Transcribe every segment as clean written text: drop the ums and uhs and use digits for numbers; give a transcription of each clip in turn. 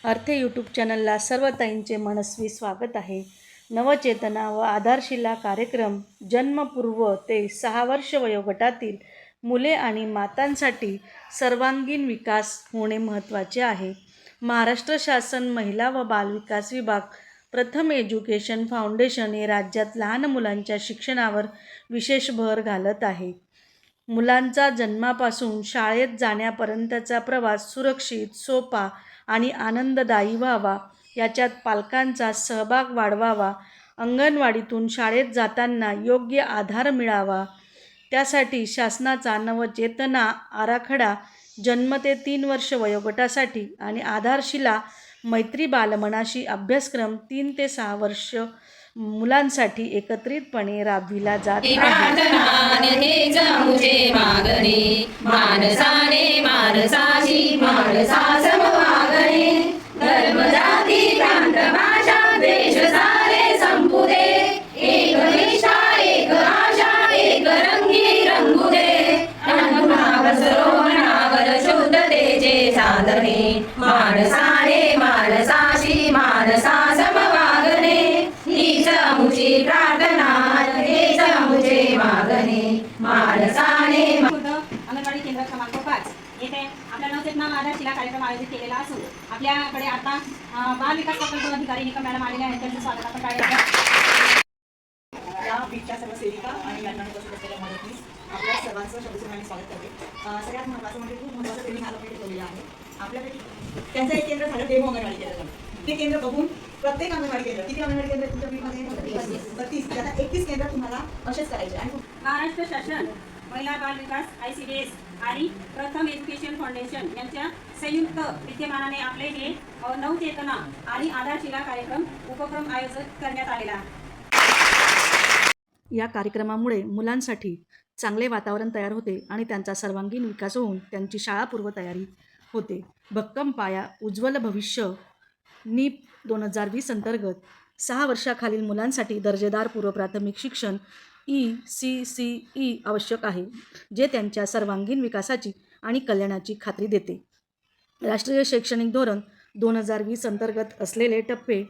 अर्थे यूट्यूब चॅनलला सर्व ताईंचे मनस्वी स्वागत आहे. नवचेतना व आधारशिला कार्यक्रम जन्मपूर्व ते 6 वर्ष वयोगटातील मुले आणि मातांसाठी सर्वांगीण विकास होणे महत्त्वाचे आहे. महाराष्ट्र शासन महिला व बालविकास विभाग प्रथम एज्युकेशन फाउंडेशन हे राज्यात लहान मुलांच्या शिक्षणावर विशेष भर घालत आहे. मुलांचा जन्मापासून शाळेत जाण्यापर्यंतचा प्रवास सुरक्षित, सोपा आणि आनंददायी व्हावा याच्यात पालकांचा सहभाग वाढवावा. अंगणवाडीतून शाळेत जाताना योग्य आधार मिळावा, त्यासाठी शासनाचा नवचेतना आराखडा जन्म ते 3 वर्ष वयोगटासाठी आणि आधारशिला मैत्री बालमनाशी अभ्यासक्रम 3 ते 6 वर्ष मुलांसाठी एकत्रितपणे राबविला जात आहे. मानसाने मानसाशी मानसा समवागणे हीच मुझी प्रार्थना हेच मुझे मागणे मानसाने. अंगणवाडी केंद्र क्रमांक 5 येथे आपल्या नवचेतना आधारशिला कार्यक्रम आयोजित केलेला असून आपल्याकडे आता बाल विकास प्रकल्प अधिकारी निकम मॅडम आलेले आहेत. त्यांचं स्वागत आपण करायचं. या बीटच्या सर्व सेविका आणि मॅडमांनी उपस्थित असलेल्या मदतीस आपल्या सर्वांचं शब्दसुमाने स्वागत करते. सगळ्यात महत्त्वाचं म्हणजे खूप महत्त्वाचं त्यांनी ह्या ठेवलेलं आहे. आपल्यापैकी त्यांचं एक केंद्र झालं डेमो अंगणवाडी केंद्र. ते केंद्र बघून प्रत्येक अंगणवाडी केंद्र किती अंगणवाडी केंद्र तुमच्या बीटमध्ये 32 त्याला 31 केंद्र तुम्हाला असेच करायचे. आणि महाराष्ट्र शासन महिला बाल विकास ICDS आणि प्रथम एज्युकेशन फाउंडेशन यांच्या संयुक्त विद्यमानाने आपले हे नवचेतना आणि आधारशिला कार्यक्रम उपक्रम आयोजित करण्यात आलेला आहे. या कार्यक्रमामुळे मुलांसाठी चांगले वातावरण तयार होते आणि त्यांचा सर्वांगीण विकास होऊन त्यांची शाळापूर्व तयारी होते. भक्कम पाया उज्ज्वल भविष्य नीप 2020 अंतर्गत 6 वर्षाखालील मुलांसाठी दर्जेदार पूर्व प्राथमिक शिक्षण ECCE आवश्यक आहे, जे त्यांच्या सर्वांगीण विकासाची आणि कल्याणाची खात्री देते. राष्ट्रीय शैक्षणिक धोरण 2020 अंतर्गत असलेले टप्पे.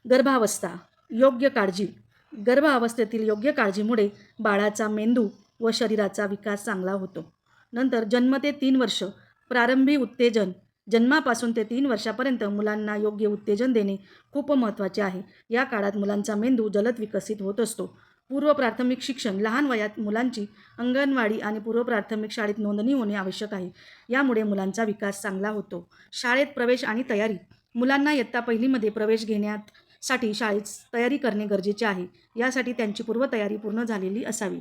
गर्भावस्था योग्य काळजी. गर्भावस्थेतील योग्य काळजीमुळे बाळाचा मेंदू व शरीराचा विकास चांगला होतो. नंतर जन्म ते 3 वर्ष प्रारंभी उत्तेजन. जन्मापासून ते 3 वर्षापर्यंत मुलांना योग्य उत्तेजन देणे खूप महत्त्वाचे आहे. या काळात मुलांचा मेंदू जलद विकसित होत असतो. पूर्व प्राथमिक शिक्षण. लहान वयात मुलांची अंगणवाडी आणि पूर्व प्राथमिक शाळेत नोंदणी होणे आवश्यक आहे. यामुळे मुलांचा विकास चांगला होतो. शाळेत प्रवेश आणि तयारी. मुलांना इयत्ता 1मध्ये प्रवेश घेण्यासाठी शाळेत तयारी करणे गरजेचे आहे. यासाठी त्यांची पूर्वतयारी पूर्ण झालेली असावी.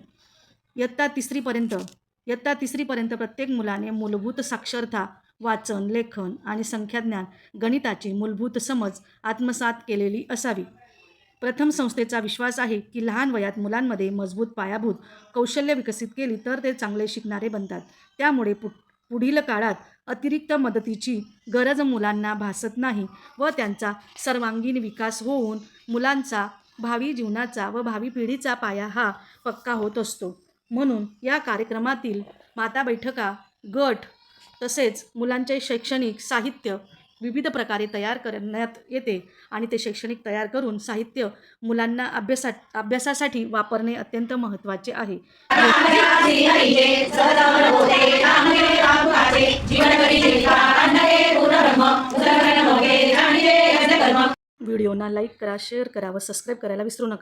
इयत्ता 3रीपर्यंत प्रत्येक मुलाने मूलभूत साक्षरता, वाचन, लेखन आणि संख्याज्ञान, गणिताची मूलभूत समज आत्मसात केलेली असावी. प्रथम संस्थेचा विश्वास आहे की लहान वयात मुलांमध्ये मजबूत पायाभूत कौशल्य विकसित केली तर ते चांगले शिकणारे बनतात. त्यामुळे पुढील काळात अतिरिक्त मदतीची गरज मुलांना भासत नाही व त्यांचा सर्वांगीण विकास होऊन मुलांचा भावी जीवनाचा व भावी पिढीचा पाया हा पक्का होत असतो. म्हणून या कार्यक्रमातील माता बैठका, गट तसेच मुलांचे शैक्षणिक साहित्य विविध प्रकारे तयार करण्यात येते आणि ते शैक्षणिक तयार करून साहित्य मुलांना अभ्यासासाठी वापरणे अत्यंत महत्त्वाचे आहे. व्हिडिओना लाईक करा, शेअर करा व सबस्क्राईब करायला विसरू नका.